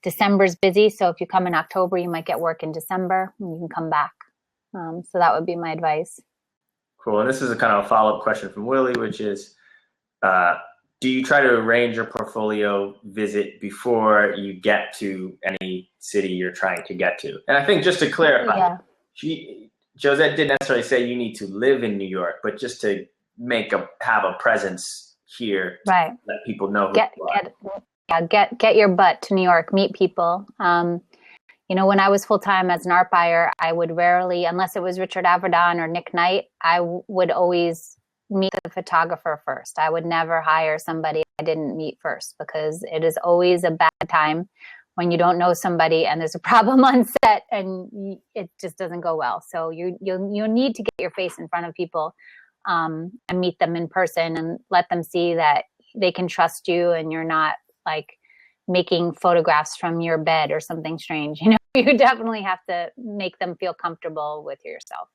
December's busy. So if you come in October, you might get work in December and you can come back. So that would be my advice. Cool. And this is a kind of a follow-up question from Willie, which is, do you try to arrange your portfolio visit before you get to any city you're trying to get to? And I think just to clarify, Josette didn't necessarily say you need to live in New York, but just to have a presence here, right? Let people know who you are. Get your butt to New York, meet people. When I was full-time as an art buyer, I would rarely, unless it was Richard Avedon or Nick Knight, I would always meet the photographer first. I would never hire somebody I didn't meet first, because it is always a bad time when you don't know somebody and there's a problem on set and it just doesn't go well. So you need to get your face in front of people and meet them in person and let them see that they can trust you and you're not like making photographs from your bed or something strange. You definitely have to make them feel comfortable with yourself.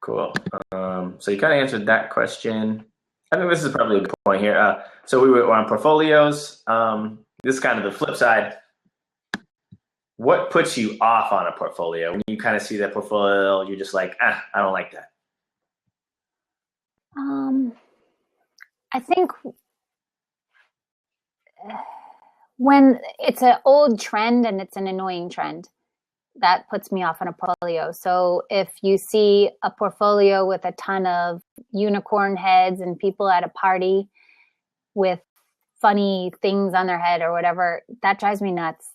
Cool. So you kind of answered that question. I think this is probably a good point here. So we were on portfolios. This is kind of the flip side. What puts you off on a portfolio? When you kind of see that portfolio, you're just like, I don't like that. I think when it's an old trend and it's an annoying trend, that puts me off on a portfolio. So if you see a portfolio with a ton of unicorn heads and people at a party with funny things on their head or whatever, that drives me nuts.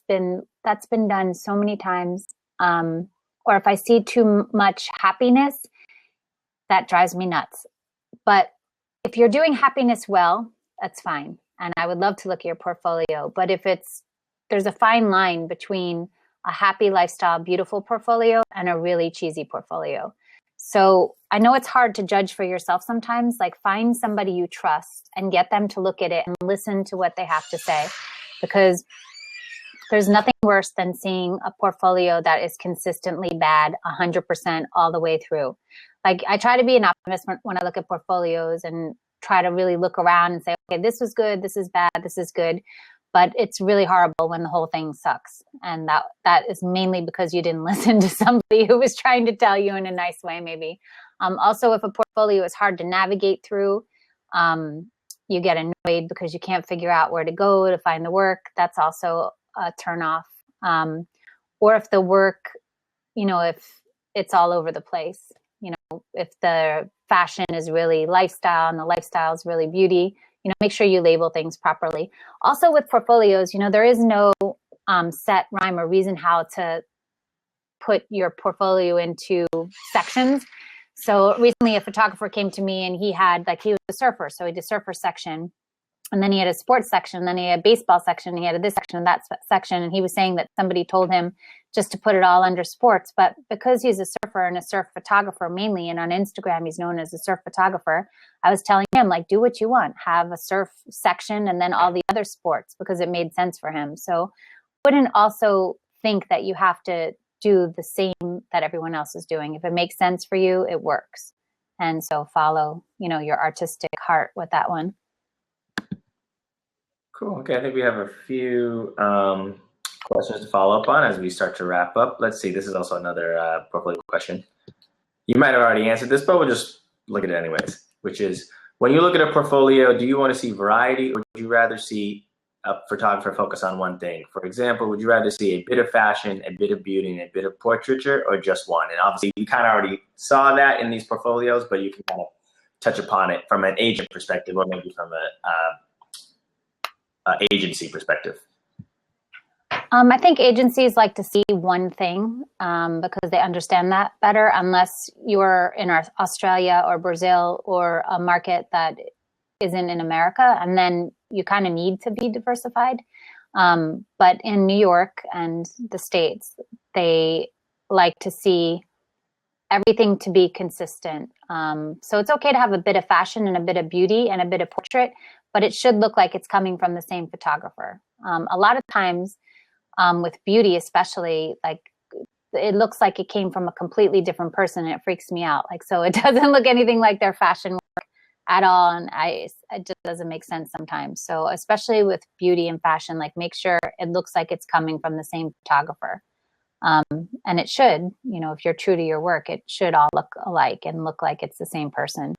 That's been done so many times. Or if I see too much happiness, that drives me nuts. But if you're doing happiness well, that's fine. And I would love to look at your portfolio. But if there's a fine line between a happy lifestyle, beautiful portfolio and a really cheesy portfolio. So I know it's hard to judge for yourself sometimes. Like, find somebody you trust and get them to look at it and listen to what they have to say, because there's nothing worse than seeing a portfolio that is consistently bad 100% all the way through. Like, I try to be an optimist when I look at portfolios and try to really look around and say, okay, this was good, this is bad, this is good. But it's really horrible when the whole thing sucks. And that is mainly because you didn't listen to somebody who was trying to tell you in a nice way, maybe. Also, if a portfolio is hard to navigate through, you get annoyed because you can't figure out where to go to find the work. That's also a turnoff. Or if the work, if it's all over the place, if the fashion is really lifestyle and the lifestyle is really beauty, make sure you label things properly. Also with portfolios, there is no set rhyme or reason how to put your portfolio into sections. So recently a photographer came to me and he was a surfer. So he did a surfer section, and then he had a sports section, and then he had a baseball section, and he had this section and that section. And he was saying that somebody told him just to put it all under sports. But because he's a surfer and a surf photographer mainly, and on Instagram he's known as a surf photographer, I was telling him, like, do what you want. Have a surf section and then all the other sports, because it made sense for him. So I wouldn't also think that you have to do the same that everyone else is doing. If it makes sense for you, it works. And so follow, your artistic heart with that one. Cool. Okay, I think we have a few questions to follow up on as we start to wrap up. Let's see. This is also another portfolio question. You might have already answered this, but we'll just look at it anyways, which is, when you look at a portfolio, do you want to see variety, or would you rather see a photographer focus on one thing? For example, would you rather see a bit of fashion, a bit of beauty, and a bit of portraiture, or just one? And obviously, you kind of already saw that in these portfolios, but you can kind of touch upon it from an agent perspective, or maybe from a agency perspective. I think agencies like to see one thing because they understand that better, unless you're in Australia or Brazil or a market that isn't in America, and then you kind of need to be diversified. But in New York and the States, they like to see everything to be consistent. So it's okay to have a bit of fashion and a bit of beauty and a bit of portrait, but it should look like it's coming from the same photographer. A lot of times, with beauty especially, like, it looks like it came from a completely different person, and it freaks me out. Like, so it doesn't look anything like their fashion work at all, and it just doesn't make sense sometimes. So especially with beauty and fashion, like, make sure it looks like it's coming from the same photographer. And it should, if you're true to your work, it should all look alike and look like it's the same person.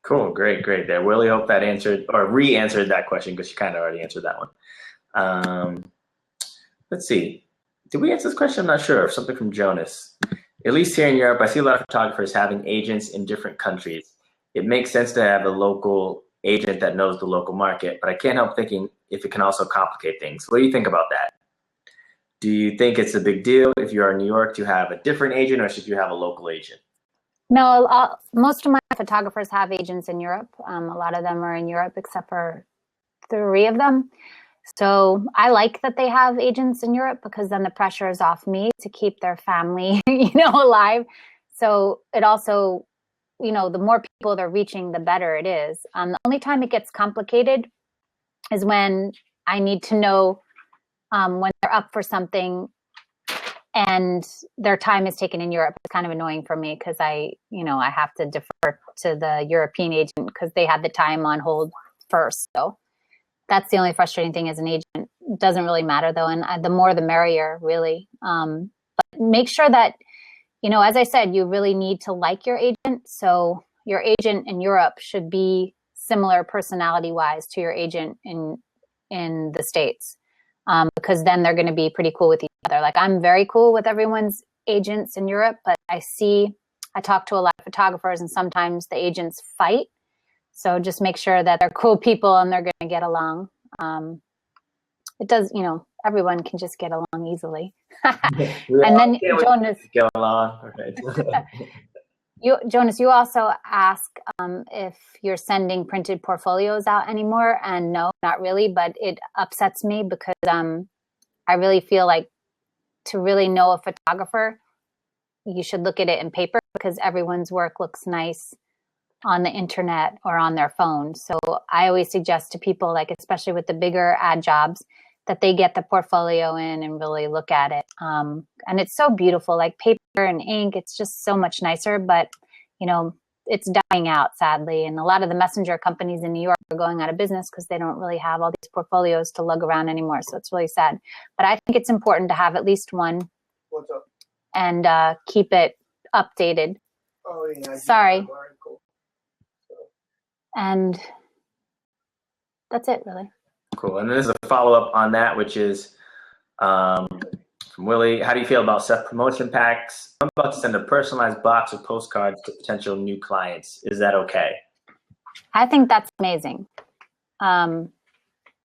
Cool, great. I really hope that answered or re-answered that question, because you kind of already answered that one. Let's see. Did we answer this question? I'm not sure. Something from Jonas. At least here in Europe, I see a lot of photographers having agents in different countries. It makes sense to have a local agent that knows the local market, but I can't help thinking if it can also complicate things. What do you think about that? Do you think it's a big deal if you are in New York to have a different agent, or should you have a local agent? No, most of my photographers have agents in Europe. A lot of them are in Europe, except for 3 of them. So I like that they have agents in Europe, because then the pressure is off me to keep their family, alive. So it also, the more people they're reaching, the better it is. The only time it gets complicated is when I need to know when they're up for something and their time is taken in Europe. It's kind of annoying for me, because I have to defer to the European agent because they had the time on hold first. So that's the only frustrating thing as an agent. It doesn't really matter though. And the more the merrier, really. But make sure that, as I said, you really need to like your agent. So your agent in Europe should be similar personality wise to your agent in the States. Because then they're going to be pretty cool with each other. Like, I'm very cool with everyone's agents in Europe, but I talk to a lot of photographers, and sometimes the agents fight. So just make sure that they're cool people and they're going to get along. It does, everyone can just get along easily. And then Jonas, get along. Right. Jonas, you also ask if you're sending printed portfolios out anymore, and no, not really, but it upsets me because I really feel like to really know a photographer, you should look at it in paper, because everyone's work looks nice on the internet or on their phone. So I always suggest to people, like, especially with the bigger ad jobs, that they get the portfolio in and really look at it. And it's so beautiful, like paper and ink. It's just so much nicer, but it's dying out, sadly. And a lot of the messenger companies in New York are going out of business because they don't really have all these portfolios to lug around anymore. So it's really sad. But I think it's important to have at least one. What's up? And keep it updated. Oh, yeah. Sorry. And that's it, really. Cool. And there's a follow-up on that, which is from Willie. How do you feel about self-promotion packs? I'm about to send a personalized box of postcards to potential new clients. Is that okay? I think that's amazing.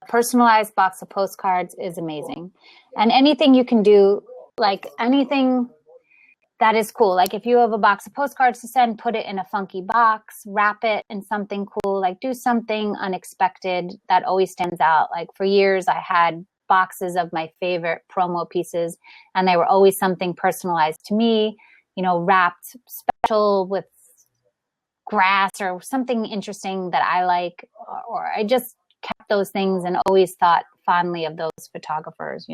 Personalized box of postcards is amazing. And anything you can do, like anything that is cool. Like, if you have a box of postcards to send, put it in a funky box, wrap it in something cool, like do something unexpected that always stands out. Like, for years I had boxes of my favorite promo pieces, and they were always something personalized to me, wrapped special with grass or something interesting that I like, or I just kept those things and always thought fondly of those photographers.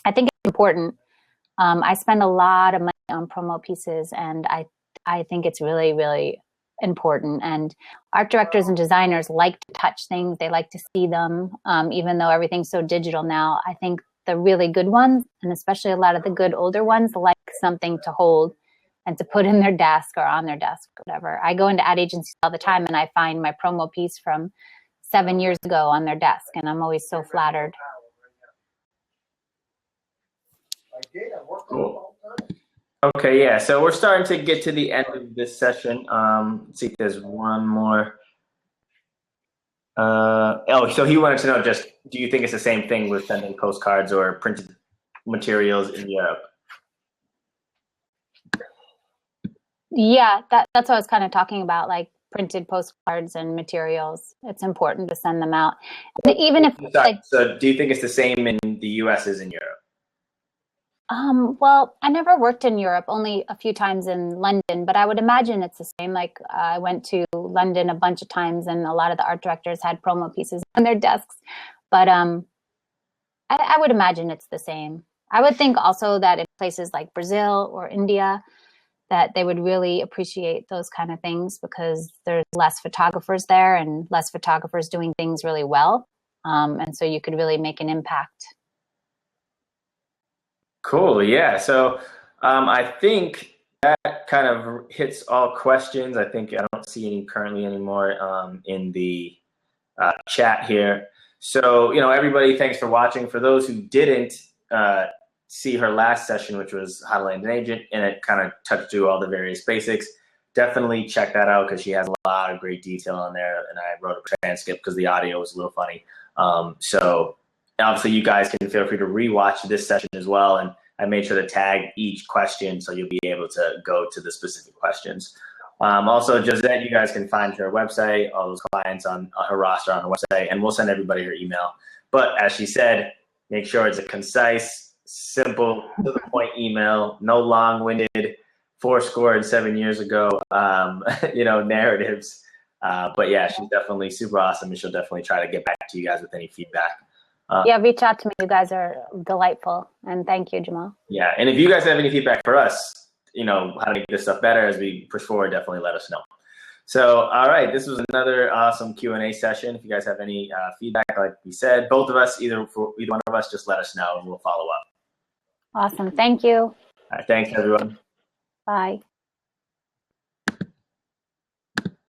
I think it's important. I spend a lot of money on promo pieces, and I think it's really, really important. And art directors and designers like to touch things. They like to see them, even though everything's so digital now. I think the really good ones, and especially a lot of the good older ones, like something to hold and to put in their desk or on their desk, whatever. I go into ad agencies all the time and I find my promo piece from 7 years ago on their desk, and I'm always so flattered. Cool. Okay, yeah. So we're starting to get to the end of this session. Let's see if there's one more. So he wanted to know, just, do you think it's the same thing with sending postcards or printed materials in Europe? Yeah, that's what I was kind of talking about, like printed postcards and materials. It's important to send them out. Even if so do you think it's the same in the US as in Europe? Well, I never worked in Europe, only a few times in London, but I would imagine it's the same. Like I went to London a bunch of times and a lot of the art directors had promo pieces on their desks. But I would imagine it's the same. I would think also that in places like Brazil or India, that they would really appreciate those kind of things because there's less photographers there and less photographers doing things really well. And so you could really make an impact. Cool. Yeah. So I think that kind of hits all questions. I think I don't see any currently anymore in the chat here. So, everybody, thanks for watching. For those who didn't see her last session, which was How to Land an Agent, and it kind of touched through all the various basics, definitely check that out because she has a lot of great detail on there. And I wrote a transcript because the audio was a little funny. So obviously you guys can feel free to rewatch this session as well. And I made sure to tag each question so you'll be able to go to the specific questions. Also, Josette, you guys can find her website, all those clients on her roster on her website, and we'll send everybody her email. But as she said, make sure it's a concise, simple, to the point email, no long-winded, 7 years ago, narratives. But yeah, she's definitely super awesome, and she'll definitely try to get back to you guys with any feedback. Yeah, reach out to me. You guys are delightful. And thank you, Jamal. Yeah, and if you guys have any feedback for us, how to make this stuff better as we push forward, definitely let us know. So, all right, this was another awesome Q&A session. If you guys have any feedback, like we said, both of us, either one of us, just let us know and we'll follow up. Awesome. Thank you. All right, thanks, everyone. Bye.